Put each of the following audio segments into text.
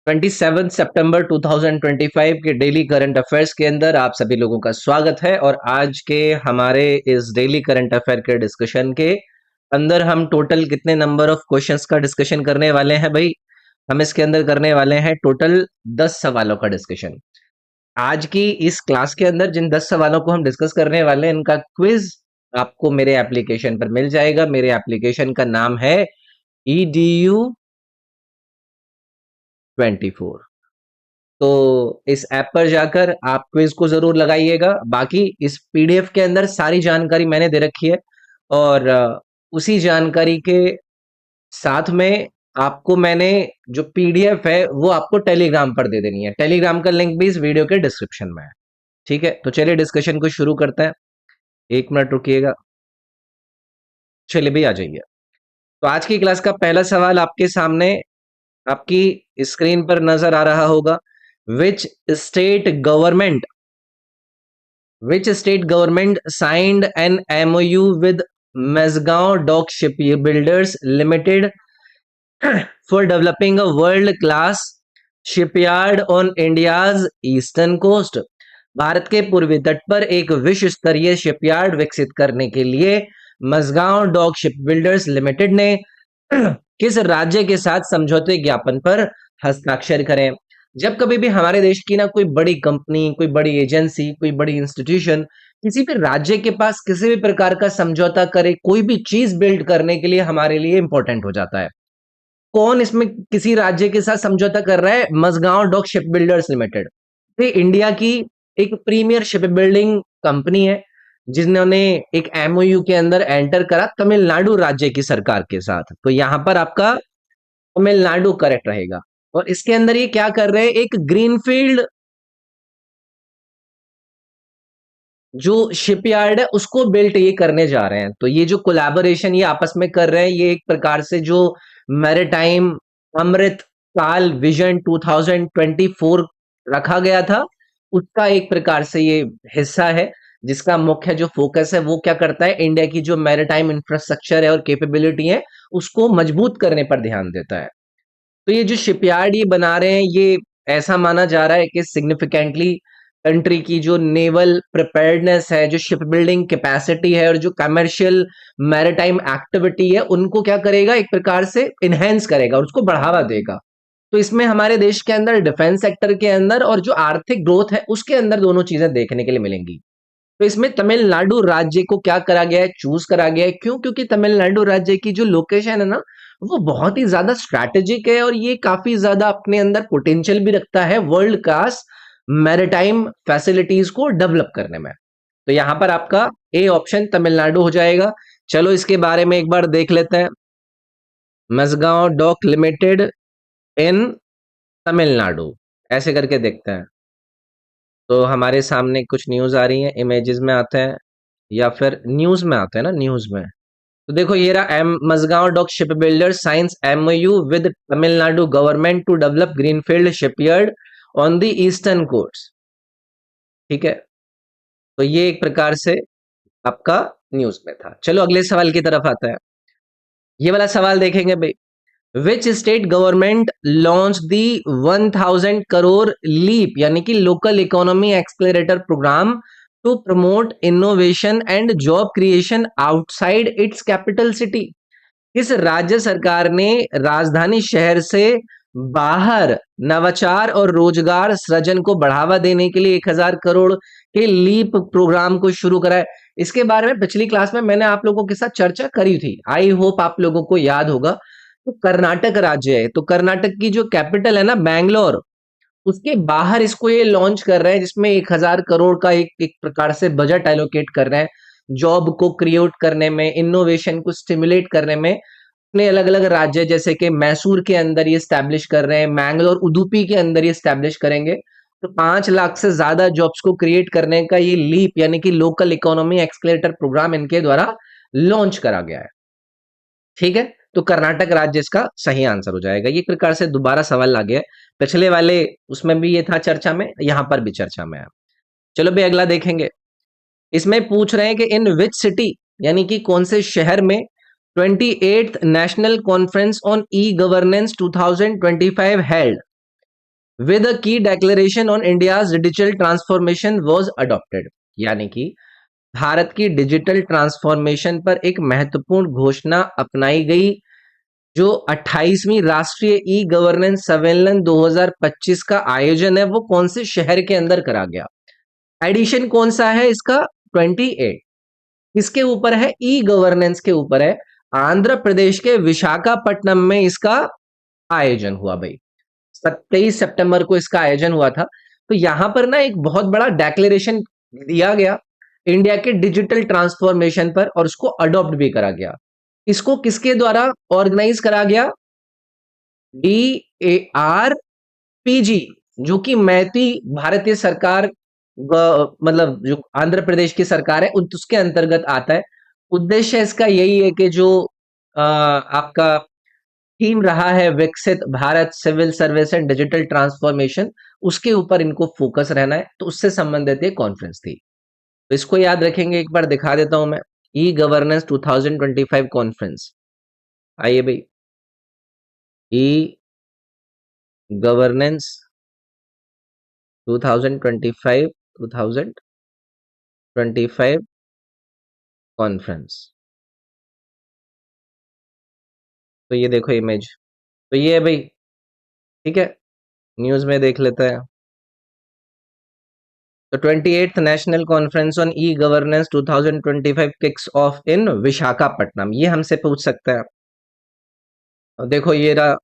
27 सितंबर 2025 के daily current affairs के अंदर आप सभी लोगों का स्वागत है। और आज के हमारे इस डेली करंट अफेयर के डिस्कशन के अंदर हम टोटल कितने नंबर ऑफ क्वेश्चंस का डिस्कशन करने वाले हैं भाई? हम इसके अंदर करने वाले हैं टोटल 10 सवालों का डिस्कशन। आज की इस क्लास के अंदर जिन 10 सवालों को हम डिस्कस करने वाले हैं, इनका क्विज आपको मेरे एप्लीकेशन पर मिल जाएगा। मेरे एप्लीकेशन का नाम है EDU 24। तो इस ऐप पर जाकर आप क्विज को जरूर लगाइएगा। बाकी इस पीडीएफ के अंदर सारी जानकारी मैंने दे रखी है, और उसी जानकारी के साथ में आपको मैंने जो पीडीएफ है वो आपको टेलीग्राम पर दे देनी है। टेलीग्राम का लिंक भी इस वीडियो के डिस्क्रिप्शन में है। ठीक है, तो चलिए डिस्कशन को शुरू करते हैं। 1 मिनट रुकिएगा। चलिए भी आ जाइए। तो आज की क्लास का पहला सवाल आपके सामने आपकी स्क्रीन पर नजर आ रहा होगा। विच state government Which state government signed an MOU with Mazgaon Dock Shipbuilders Limited for developing a world-class shipyard on India's eastern coast? Bharat के पूर्वी तट पर एक विश्व स्तरीय शिपयार्ड विकसित करने के लिए मजगांव डॉक शिपबिल्डर्स लिमिटेड ने किस राज्य के साथ समझौते ज्ञापन पर हस्ताक्षर करें? जब कभी भी हमारे देश की ना कोई बड़ी कंपनी, कोई बड़ी एजेंसी, कोई बड़ी इंस्टीट्यूशन किसी भी राज्य के पास किसी भी प्रकार का समझौता करे, कोई भी चीज बिल्ड करने के लिए हमारे लिए इंपॉर्टेंट हो जाता है। कौन इसमें किसी राज्य के साथ समझौता कर रहा है? Mazagon dock ship builders limited. ये इंडिया की एक प्रीमियर शिप बिल्डिंग कंपनी है, जिन्होंने एक एमओयू के अंदर एंटर करा तमिलनाडु राज्य की सरकार के साथ। तो यहां पर आपका तमिलनाडु करेक्ट रहेगा। और इसके अंदर ये क्या कर रहे हैं? एक ग्रीनफील्ड जो शिपयार्ड है उसको बिल्ट ये करने जा रहे हैं। तो ये जो कोलैबोरेशन ये आपस में कर रहे हैं, ये एक प्रकार से जो मैरीटाइम अमृत काल विजन 2024 रखा गया था, उसका एक प्रकार से ये हिस्सा है, जिसका मुख्य जो फोकस है वो क्या करता है? इंडिया की जो मैरीटाइम इंफ्रास्ट्रक्चर है और कैपेबिलिटी है उसको मजबूत करने पर ध्यान देता है। तो ये जो शिपयार्ड ये बना रहे हैं, ये ऐसा माना जा रहा है कि सिग्निफिकेंटली कंट्री की जो नेवल प्रिपेयर्डनेस है, जो शिप बिल्डिंग कैपेसिटी है और जो कमर्शियल मैरिटाइम एक्टिविटी है, उनको क्या करेगा? एक प्रकार से इनहेंस करेगा और उसको बढ़ावा देगा। तो इसमें हमारे देश के अंदर डिफेंस सेक्टर के अंदर और जो आर्थिक ग्रोथ है उसके अंदर दोनों चीजें देखने के लिए मिलेंगी। तो इसमें तमिलनाडु राज्य को क्या करा गया है? चूज करा गया है। क्यों? क्योंकि तमिलनाडु राज्य की जो लोकेशन है ना, वो बहुत ही ज्यादा स्ट्रैटेजिक है और ये काफी ज्यादा अपने अंदर पोटेंशियल भी रखता है वर्ल्ड क्लास मैरिटाइम फैसिलिटीज को डेवलप करने में। तो यहां पर आपका ए ऑप्शन तमिलनाडु हो जाएगा। चलो इसके बारे में एक बार देख लेते हैं। मजगांव डॉक लिमिटेड इन तमिलनाडु, ऐसे करके देखते हैं। तो हमारे सामने कुछ न्यूज आ रही है, इमेजेस में आते हैं या फिर न्यूज में आते हैं ना, न्यूज में। तो देखो ये रहा, एम Mazagon dock ship builder signs MoU with Tamil Nadu government to develop greenfield shipyard on the eastern coast. ठीक है, तो ये एक प्रकार से आपका न्यूज में था। चलो अगले सवाल की तरफ आता है। ये वाला सवाल देखेंगे भाई। Which state government launch the 1000 crore leap यानी कि local economy accelerator program to promote innovation and job creation outside its capital city? किस राज्य सरकार ने राजधानी शहर से बाहर नवाचार और रोजगार सृजन को बढ़ावा देने के लिए 1000 करोड़ के लीप प्रोग्राम को शुरू करा है? इसके बारे में पिछली क्लास में मैंने आप लोगों के साथ चर्चा करी थी। आई होप आप लोगों को याद होगा। तो कर्नाटक राज्य है, तो कर्नाटक की जो कैपिटल है ना बैंगलोर, उसके बाहर इसको ये लॉन्च कर रहे हैं, जिसमें 1000 करोड़ का एक प्रकार से बजट एलोकेट कर रहे हैं जॉब को क्रिएट करने में, इनोवेशन को स्टिमुलेट करने में। अपने अलग अलग राज्य जैसे कि मैसूर के अंदर ये स्टैब्लिश कर रहे हैं, मैंगलोर उडुपी के अंदर ये स्टैब्लिश करेंगे। तो 5 लाख से ज्यादा जॉब्स को क्रिएट करने का ये लीप यानी कि लोकल इकोनॉमी एक्सलेटर प्रोग्राम इनके द्वारा लॉन्च करा गया है। ठीक है, तो कर्नाटक राज्य इसका सही आंसर हो जाएगा। ये प्रकार से दोबारा सवाल आ गया है, पिछले वाले उसमें भी ये था चर्चा में, यहां पर भी चर्चा में है। चलो भाई अगला देखेंगे। इसमें पूछ रहे हैं कि इन विच सिटी यानी कि कौन से शहर में 28th national conference on e governance 2025 held? With a key declaration on India's digital transformation was adopted, यानी कि भारत की डिजिटल ट्रांसफॉर्मेशन पर एक महत्वपूर्ण घोषणा अपनाई गई। जो 28वीं राष्ट्रीय ई गवर्नेंस सम्मेलन 2025 का आयोजन है वो कौन से शहर के अंदर करा गया? एडिशन कौन सा है इसका? 28। इसके ऊपर है, ई गवर्नेंस के ऊपर है। आंध्र प्रदेश के विशाखापट्टनम में इसका आयोजन हुआ भाई। 27 सितंबर को इसका आयोजन हुआ था। तो यहां पर ना एक बहुत बड़ा डेक्लेरेशन दिया गया इंडिया के डिजिटल ट्रांसफॉर्मेशन पर, और उसको अडॉप्ट भी करा गया। इसको किसके द्वारा ऑर्गेनाइज करा गया? DARPG, जो कि मैती भारतीय सरकार मतलब जो आंध्र प्रदेश की सरकार है उसके अंतर्गत आता है। उद्देश्य इसका यही है कि जो आपका थीम रहा है Viksit Bharat civil service and digital transformation, उसके ऊपर इनको फोकस रहना है, तो उससे संबंधित ये कॉन्फ्रेंस थी। तो इसको याद रखेंगे, एक बार दिखा देता हूं मैं। ई गवर्नेंस 2025 कॉन्फ्रेंस, आइए भाई। ई गवर्नेंस 2025 2025 कॉन्फ्रेंस। तो ये देखो इमेज, तो ये है भाई, ठीक है, न्यूज में देख लेते हैं। तो 28th national conference on e governance 2025 kicks off in Visakhapatnam, ये हमसे पूछ सकता है। और देखो ये रहा,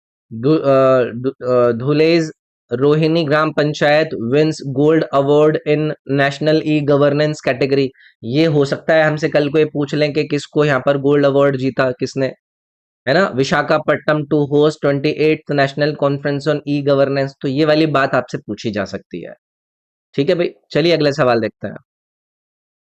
Dhulej Rohini gram panchayat wins gold award in national e governance category. ये हो सकता है हमसे कल को ये पूछ लें कि किसको यहाँ पर गोल्ड अवार्ड जीता, किसने, है ना। Visakhapatnam to host 28th national conference on e governance, तो ये वाली बात आपसे पूछी जा सकती है। ठीक है भाई, चलिए अगला सवाल देखते हैं।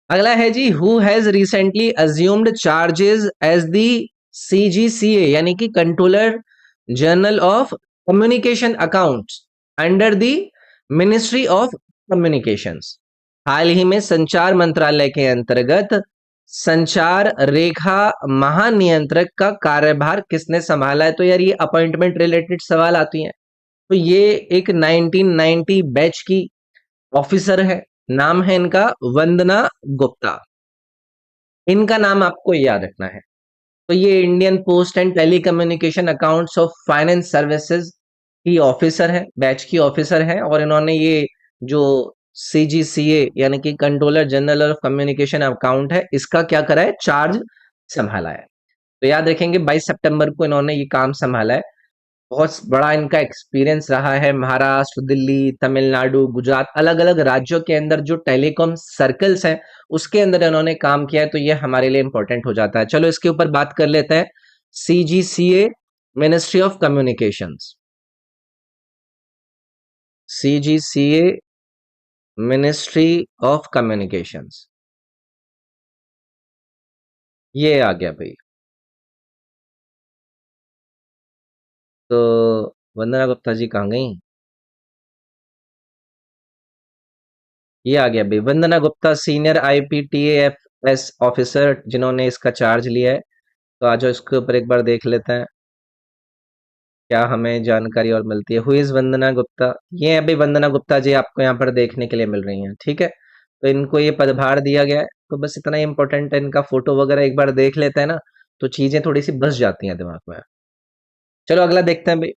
अगला है जी, who has recently assumed charges as the CGCA, यानी कि controller general of communication accounts under the ministry of communications. हाल ही में संचार मंत्रालय के अंतर्गत संचार रेखा महानियंत्रक का कार्यभार किसने संभाला है? तो यार ये अपॉइंटमेंट रिलेटेड सवाल आती हैं। तो ये एक 1990 बैच की ऑफिसर है, नाम है इनका वंदना गुप्ता। इनका नाम आपको याद रखना है। तो ये Indian post and telecommunication accounts of finance services की ऑफिसर है, बैच की ऑफिसर है, और इन्होंने ये जो CGCA यानी कि controller general of communication account है, इसका क्या करा है? चार्ज संभाला है। तो याद रखेंगे 22 सितंबर को इन्होंने ये काम संभाला है। बहुत बड़ा इनका एक्सपीरियंस रहा है। महाराष्ट्र, दिल्ली, तमिलनाडु, गुजरात, अलग अलग राज्यों के अंदर जो टेलीकॉम सर्कल्स हैं उसके अंदर इन्होंने काम किया है, तो ये हमारे लिए इंपॉर्टेंट हो जाता है। चलो इसके ऊपर बात कर लेते हैं। CGCA, ministry of communications. CGCA, ministry of communications, ये आ गया भाई। तो वंदना गुप्ता जी कहाँ गई? ये आ गया भाई, वंदना गुप्ता सीनियर IPTAFS ऑफिसर, जिन्होंने इसका चार्ज लिया है। तो आज इसके ऊपर एक बार देख लेते हैं क्या हमें जानकारी और मिलती है। हु इज वंदना गुप्ता? ये अभी वंदना गुप्ता जी आपको यहाँ पर देखने के लिए मिल रही हैं, ठीक है। तो इनको ये पदभार दिया गया है, तो बस इतना ही इंपॉर्टेंट है। इनका फोटो वगैरह एक बार देख लेते हैं ना, तो चीजें थोड़ी सी बस जाती हैं दिमाग में। चलो अगला देखते हैं भाई।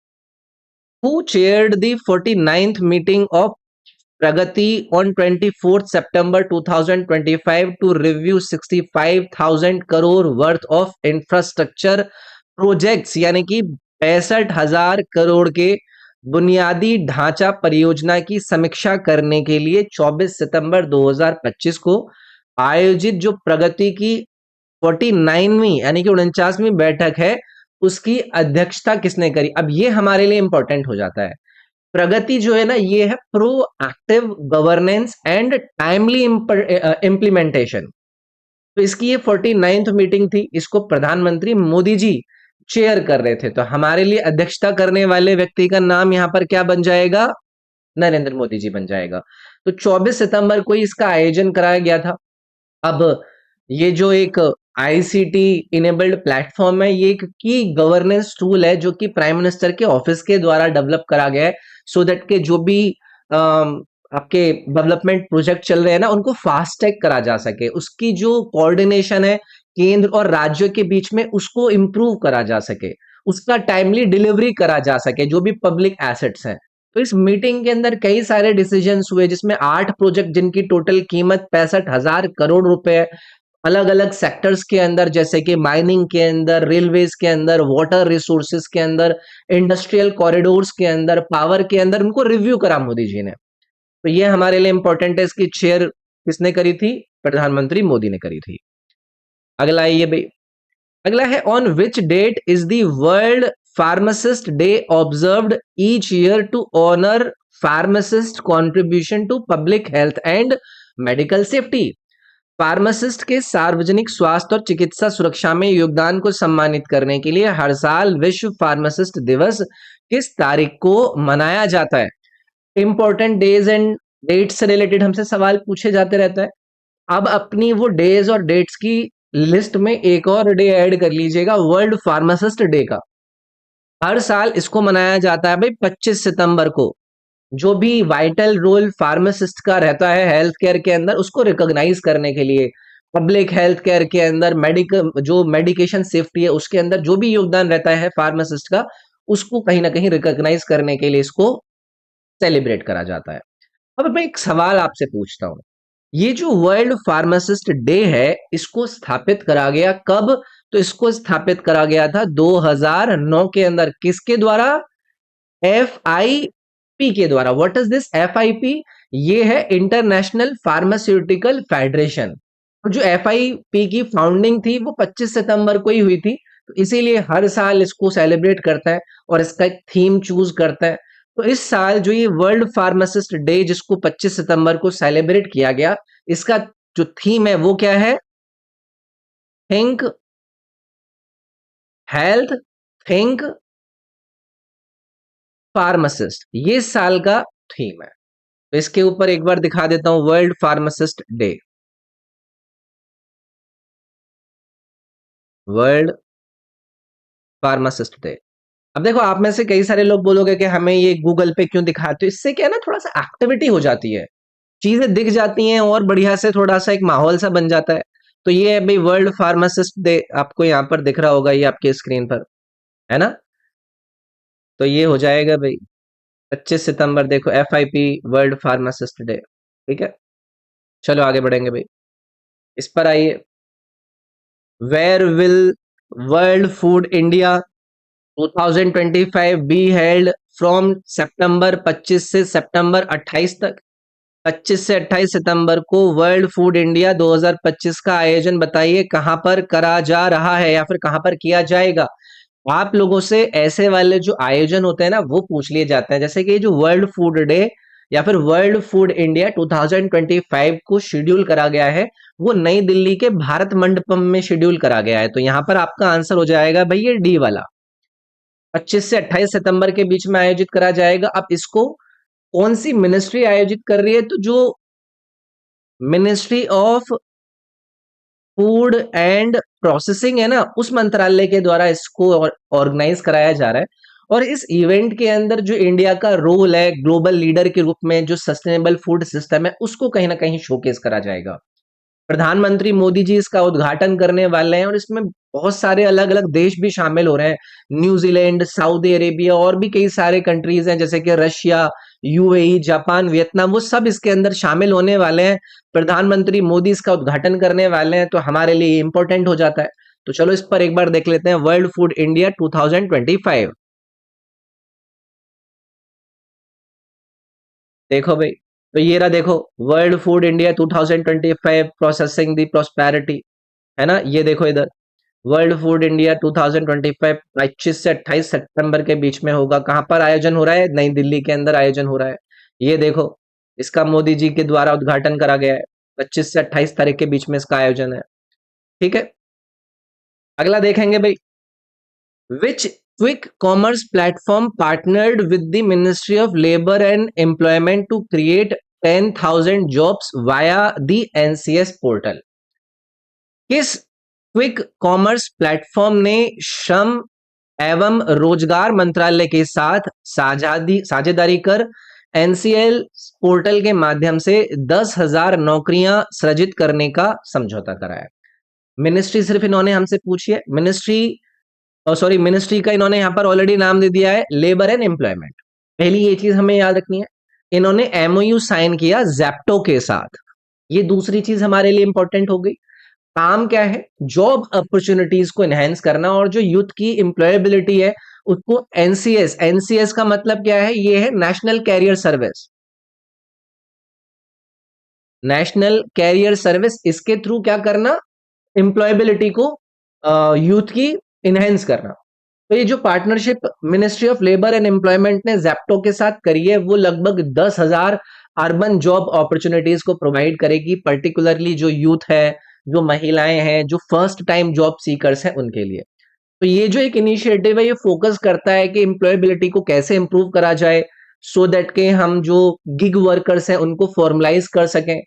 Who chaired the 49th meeting of Pragati on 24 September 2025 to review 65,000 crore worth of infrastructure projects, यानी कि 65,000 करोड़ के बुनियादी ढांचा परियोजना की समीक्षा करने के लिए 24 सितंबर 2025 को आयोजित जो प्रगति की 49वीं यानी कि 49वीं बैठक है, उसकी अध्यक्षता किसने करी? अब ये हमारे लिए इंपॉर्टेंट हो जाता है। प्रगति जो है ना, ये है proactive governance and timely implementation. तो इसकी ये 49th मीटिंग थी, इसको प्रधानमंत्री मोदी जी चेयर कर रहे थे। तो हमारे लिए अध्यक्षता करने वाले व्यक्ति का नाम यहां पर क्या बन जाएगा? नरेंद्र मोदी जी बन जाएगा। तो 24 सितंबर को ही इसका आयोजन कराया गया था। अब ये जो एक आईसीटी इनेबल्ड प्लेटफॉर्म है। ये एक की गवर्नेंस टूल है जो कि प्राइम मिनिस्टर के ऑफिस के द्वारा डेवलप करा गया है, सो दैट के जो भी आपके डेवलपमेंट प्रोजेक्ट चल रहे हैं ना, उनको फास्ट ट्रैक करा जा सके, उसकी जो कोऑर्डिनेशन है केंद्र और राज्यों के बीच में उसको इम्प्रूव करा जा सके, उसका टाइमली डिलीवरी करा जा सके, जो भी पब्लिक एसेट्स हैं। तो इस मीटिंग के अंदर कई सारे डिसीजंस हुए, जिसमें 8 प्रोजेक्ट जिनकी टोटल कीमत 65,000 करोड़ रुपए है, अलग अलग सेक्टर्स के अंदर, जैसे कि माइनिंग के अंदर, रेलवेज के अंदर, वाटर रिसोर्सेज के अंदर, इंडस्ट्रियल कॉरिडोर्स के अंदर, पावर के अंदर, उनको रिव्यू करा मोदी जी ने। तो ये हमारे लिए इंपॉर्टेंट है। इसकी चेयर किसने करी थी? प्रधानमंत्री मोदी ने करी थी। अगला है ये भाई, अगला है on which date is the world pharmacist day observed each year to honour pharmacist contribution to public health and medical safety. Pharmacist के सार्वजनिक स्वास्थ्य और चिकित्सा सुरक्षा में योगदान को सम्मानित करने के लिए हर साल विश्व फार्मासिस्ट दिवस किस तारीख को मनाया जाता है? इंपॉर्टेंट डेज एंड डेट्स से रिलेटेड हमसे सवाल पूछे जाते रहता है। अब अपनी वो डेज और डेट्स की लिस्ट में एक और डे ऐड कर लीजिएगा, वर्ल्ड फार्मासिस्ट डे का। हर साल इसको मनाया जाता है भाई 25 सितंबर को। जो भी वाइटल रोल फार्मासिस्ट का रहता है हेल्थ केयर के अंदर, उसको रिकॉग्नाइज करने के लिए, पब्लिक हेल्थ केयर के अंदर मेडिकल जो मेडिकेशन सेफ्टी है उसके अंदर जो भी योगदान रहता है फार्मासिस्ट का, उसको कहीं ना कहीं रिकॉग्नाइज करने के लिए इसको सेलिब्रेट करा जाता है। अब मैं एक सवाल आपसे पूछता हूँ, ये जो वर्ल्ड फार्मासिस्ट डे है, इसको स्थापित करा गया कब? तो इसको स्थापित करा गया था 2009 के अंदर। किसके द्वारा? FIP के द्वारा। What is this FIP? ये है इंटरनेशनल फार्मास्यूटिकल फेडरेशन। तो जो FIP की फाउंडिंग थी वो 25 सितंबर को ही हुई थी, तो इसीलिए हर साल इसको सेलिब्रेट करता है और इसका एक थीम चूज करता है। तो इस साल जो ये वर्ल्ड फार्मासिस्ट डे जिसको 25 सितंबर को सेलिब्रेट किया गया, इसका जो थीम है वो क्या है? थिंक हेल्थ, थिंक फार्मासिस्ट, ये साल का थीम है। तो इसके ऊपर एक बार दिखा देता हूं, world pharmacist day, world pharmacist day. अब देखो, आप में से कई सारे लोग बोलोगे कि हमें ये गूगल पे क्यों दिखाते हो? इससे क्या है ना, थोड़ा सा एक्टिविटी हो जाती है, चीजें दिख जाती हैं और बढ़िया से थोड़ा सा एक माहौल सा बन जाता है। तो ये है भाई वर्ल्ड फार्मासिस्ट डे, आपको यहाँ पर दिख रहा होगा ये आपके स्क्रीन पर, है ना? तो ये हो जाएगा भाई 25 सितंबर, देखो FIP वर्ल्ड फार्मासिस्ट डे। ठीक है, चलो आगे बढ़ेंगे भाई। इस पर आइए, where will world food India 2025 be held from September 25 से सितंबर 28 तक। 25 से 28 सितंबर को वर्ल्ड फूड इंडिया 2025 का आयोजन बताइए कहां पर करा जा रहा है या फिर कहां पर किया जाएगा? आप लोगों से ऐसे वाले जो आयोजन होते हैं ना वो पूछ लिए जाते हैं, जैसे कि ये जो वर्ल्ड फूड डे या फिर वर्ल्ड फूड इंडिया 2025 को शेड्यूल करा गया है, वो नई दिल्ली के भारत मंडपम में शेड्यूल करा गया है। तो यहां पर आपका आंसर हो जाएगा भाई ये डी वाला, 25 से 28 सितंबर के बीच में आयोजित करा जाएगा। अब इसको कौन सी मिनिस्ट्री आयोजित कर रही है? तो जो ministry of food and processing है ना, उस मंत्रालय के द्वारा इसको ऑर्गेनाइज कराया जा रहा है। और इस इवेंट के अंदर जो इंडिया का रोल है ग्लोबल लीडर के रूप में, जो सस्टेनेबल फूड सिस्टम है, उसको कहीं ना कहीं शोकेस करा जाएगा। प्रधानमंत्री मोदी जी इसका उद्घाटन करने वाले हैं और इसमें बहुत सारे अलग अलग देश भी शामिल हो रहे हैं, न्यूजीलैंड, सऊदी अरेबिया और भी कई सारे कंट्रीज हैं, जैसे कि रशिया, UAE, जापान, वियतनाम, वो सब इसके अंदर शामिल होने वाले हैं। प्रधानमंत्री मोदी इसका उद्घाटन करने वाले हैं, तो हमारे लिए इंपॉर्टेंट हो जाता है। तो चलो इस पर एक बार देख लेते हैं, वर्ल्ड फूड इंडिया 2025। देखो भाई, तो ये रहा, देखो, वर्ल्ड फूड इंडिया 2025 प्रोसेसिंग दी प्रोस्पेरिटी, है ना? ये देखो इधर, वर्ल्ड फूड इंडिया 2025 25 से 28 सितंबर के बीच में होगा। कहां पर आयोजन हो रहा है? नई दिल्ली के अंदर आयोजन हो रहा है। ये देखो, इसका मोदी जी के द्वारा उद्घाटन करा गया है, 25 से 28 तारीख के बीच में इसका आयोजन है। ठीक है, अगला देखेंगे भाई, which quick commerce platform partnered with the ministry of labour and employment to create 10,000 jobs via the NCS portal? किस क्विक कॉमर्स प्लेटफॉर्म ने श्रम एवं रोजगार मंत्रालय के साथ साझेदारी कर एनसीएल पोर्टल के माध्यम से 10,000 नौकरियां सृजित करने का समझौता कराया। मिनिस्ट्री सिर्फ इन्होंने हमसे पूछी है, मिनिस्ट्री का इन्होंने यहाँ पर ऑलरेडी नाम दे दिया है, लेबर एंड एम्प्लॉयमेंट। पहली ये चीज हमें याद रखनी है। इन्होंने एमओयू साइन किया जेप्टो के साथ। ये दूसरी चीज हमारे लिए इंपॉर्टेंट हो गई। काम क्या है? जॉब अपॉर्चुनिटीज को एनहेंस करना और जो यूथ की एम्प्लॉयबिलिटी है उसको एनसीएस, एनसीएस का मतलब क्या है? ये है national career service. National career service, इसके थ्रू क्या करना? एम्प्लॉयबिलिटी को यूथ की इनहेंस करना। तो ये जो partnership ministry of labour and employment ने जेप्टो के साथ करी है वो लगभग 10,000 अर्बन जॉब अपॉर्चुनिटीज को प्रोवाइड करेगी, पर्टिकुलरली जो यूथ है, जो महिलाएं हैं, जो फर्स्ट टाइम जॉब सीकर्स हैं उनके लिए। तो ये जो एक इनिशिएटिव है ये फोकस करता है कि एम्प्लॉयबिलिटी को कैसे इंप्रूव करा जाए, सो दैट के हम जो गिग वर्कर्स हैं उनको फॉर्मलाइज कर सकें,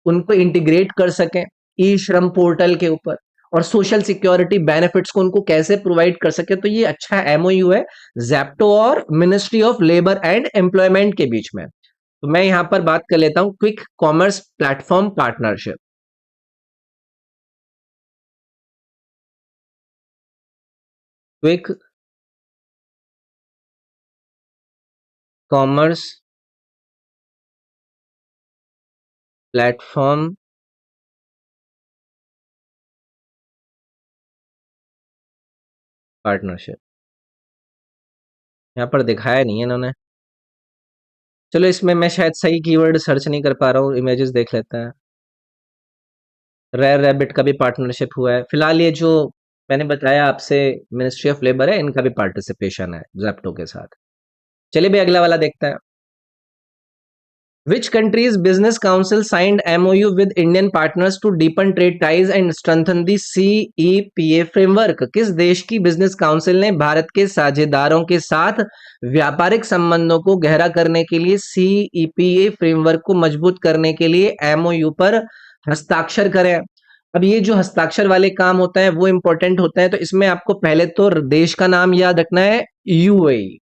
उनको इंटीग्रेट कर सकें ई श्रम पोर्टल के ऊपर, और सोशल सिक्योरिटी बेनिफिट्स को उनको कैसे प्रोवाइड कर सके। तो ये अच्छा एमओयू है जेप्टो और ministry of labour and employment के बीच में। तो मैं यहां पर बात कर लेता हूं quick commerce platform partnership. Quick commerce platform partnership यहाँ पर दिखाया नहीं है इन्होंने। चलो इसमें मैं शायद सही कीवर्ड सर्च नहीं कर पा रहा हूँ, इमेजेस देख लेते हैं। रेयर रैबिट का भी पार्टनरशिप हुआ है। फिलहाल ये जो मैंने बताया आपसे मिनिस्ट्री ऑफ लेबर है, इनका भी पार्टिसिपेशन है जेप्टो के साथ। चलिए भाई अगला वाला देखते हैं। Which country's business council signed MOU with Indian partners to deepen trade ties and strengthen the CEPA framework? किस देश की बिजनेस काउंसिल ने भारत के साझेदारों के साथ व्यापारिक संबंधों को गहरा करने के लिए सीईपीए फ्रेमवर्क को मजबूत करने के लिए एमओयू पर हस्ताक्षर करे? अब ये जो हस्ताक्षर वाले काम होता है वो इंपॉर्टेंट होता है, तो इसमें आपको पहले तो देश का नाम याद रखना है, यूएई।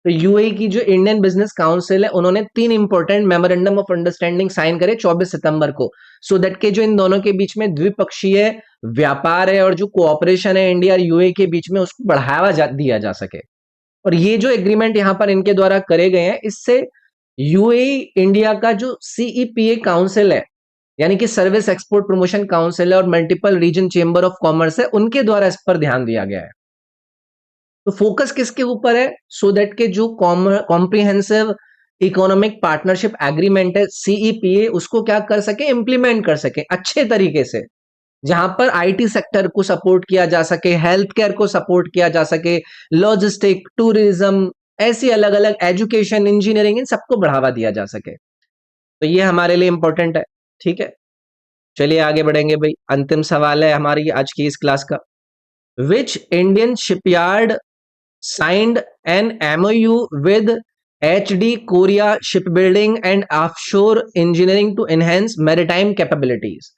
तो यूएई की जो इंडियन बिजनेस काउंसिल है उन्होंने 3 important memorandum of understanding sign करे 24 सितंबर को, सो दैट के जो इन दोनों के बीच में द्विपक्षीय व्यापार है और जो कोऑपरेशन है इंडिया और यूएई के बीच में उसको दिया जा सके। और ये जो एग्रीमेंट यहाँ पर इनके द्वारा करे गए हैं इससे यूएई इंडिया का जो सीईपीए काउंसिल है, यानी कि सर्विस एक्सपोर्ट प्रमोशन काउंसिल है, और multiple region chamber of commerce है, उनके द्वारा इस पर ध्यान दिया गया है। तो फोकस किसके ऊपर है? सो दैट के जो कॉम्प्रिहेंसिव इकोनॉमिक पार्टनरशिप एग्रीमेंट है सीईपीए, उसको क्या कर सके? इंप्लीमेंट कर सके अच्छे तरीके से, जहां पर आईटी सेक्टर को सपोर्ट किया जा सके, हेल्थ केयर को सपोर्ट किया जा सके, लॉजिस्टिक, टूरिज्म, ऐसी अलग अलग एजुकेशन, इंजीनियरिंग, इन सबको बढ़ावा दिया जा सके। तो ये हमारे लिए इंपॉर्टेंट है। ठीक है, चलिए आगे बढ़ेंगे भाई। अंतिम सवाल है हमारी आज की इस क्लास का। Which Indian shipyard signed an MOU with HD Korea Shipbuilding and Offshore Engineering to enhance maritime capabilities?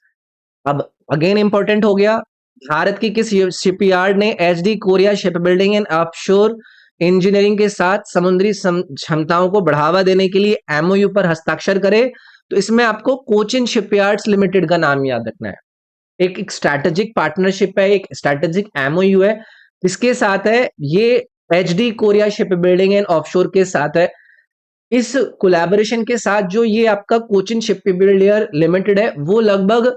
अब अगेन इंपॉर्टेंट हो गया, भारत की किस शिपयार्ड ने HD Korea shipbuilding and offshore engineering के साथ समुद्री क्षमताओं को बढ़ावा देने के लिए एमओयू पर हस्ताक्षर करे? तो इसमें आपको कोचिन शिपयार्ड्स लिमिटेड का नाम याद रखना है। एक स्ट्रैटेजिक पार्टनरशिप है, एक स्ट्रैटेजिक एमओयू है, किसके साथ है? ये HD Korea ship building and offshore के साथ है। इस कोलैबोरेशन के साथ जो ये आपका कोचिन शिप बिल्डर लिमिटेड है वो लगभग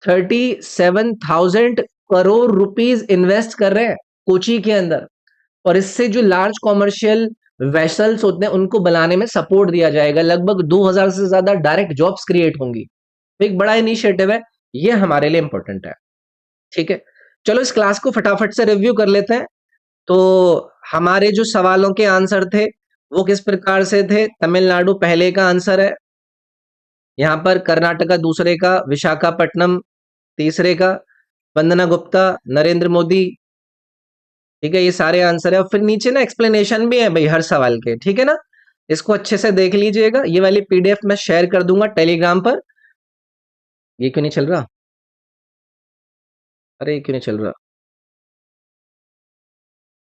37,000 करोड़ रुपीस इन्वेस्ट कर रहे हैं कोची के अंदर, और इससे जो लार्ज कॉमर्शियल वेसल्स होते हैं उनको बनाने में सपोर्ट दिया जाएगा। लगभग 2,000 से ज्यादा डायरेक्ट जॉब्स क्रिएट होंगी। एक बड़ा इनिशिएटिव है, ये हमारे लिए इंपॉर्टेंट है। ठीक है, चलो इस क्लास को फटाफट से रिव्यू कर लेते हैं। तो हमारे जो सवालों के आंसर थे वो किस प्रकार से थे? तमिलनाडु पहले का आंसर है, यहाँ पर कर्नाटका दूसरे का, विशाखापट्टनम तीसरे का, वंदना गुप्ता, नरेंद्र मोदी। ठीक है, ये सारे आंसर है, और फिर नीचे ना एक्सप्लेनेशन भी है भाई हर सवाल के। ठीक है ना, इसको अच्छे से देख लीजिएगा। ये वाली पीडीएफ मैं शेयर कर दूंगा टेलीग्राम पर। ये क्यों नहीं चल रहा? अरे ये क्यों नहीं चल रहा?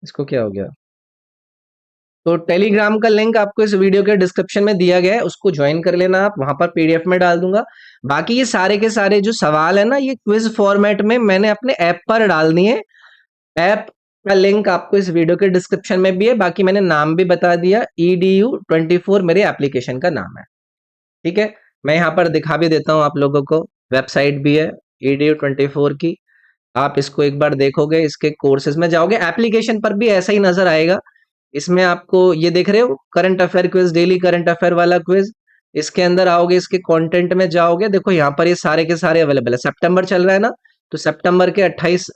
इसको क्या हो गया? तो टेलीग्राम का लिंक आपको इस वीडियो के डिस्क्रिप्शन में दिया गया है, उसको ज्वाइन कर लेना आप, वहां पर पीडीएफ में डाल दूंगा। बाकी ये सारे के सारे जो सवाल है ना, ये क्विज फॉर्मेट में मैंने अपने ऐप पर डाल दिए। ऐप का लिंक आपको इस वीडियो के डिस्क्रिप्शन में भी है, बाकी मैंने नाम भी बता दिया, edu24 मेरे एप्लीकेशन का नाम है। ठीक है, मैं यहाँ पर दिखा भी देता हूँ आप लोगों को, वेबसाइट भी है edu24 की। आप इसको एक बार देखोगे, इसके कोर्सेज में जाओगे, एप्लीकेशन पर भी ऐसा ही नजर आएगा। इसमें आपको ये देख रहे हो, current affair quiz, daily current affair वाला क्विज। इसके अंदर आओगे, इसके कंटेंट में जाओगे, देखो यहाँ पर ये सारे के सारे अवेलेबल है। सितंबर चल रहा है ना, तो सितंबर के 26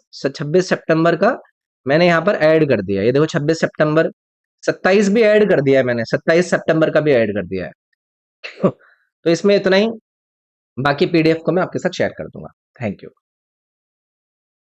सितंबर का मैंने यहाँ पर ऐड कर दिया। ये देखो 26 सितंबर, 27 भी ऐड कर दिया है मैंने, 27 सितंबर का भी ऐड कर दिया है। तो इसमें इतना ही, बाकी पीडीएफ को मैं आपके साथ शेयर कर दूंगा। Thank you.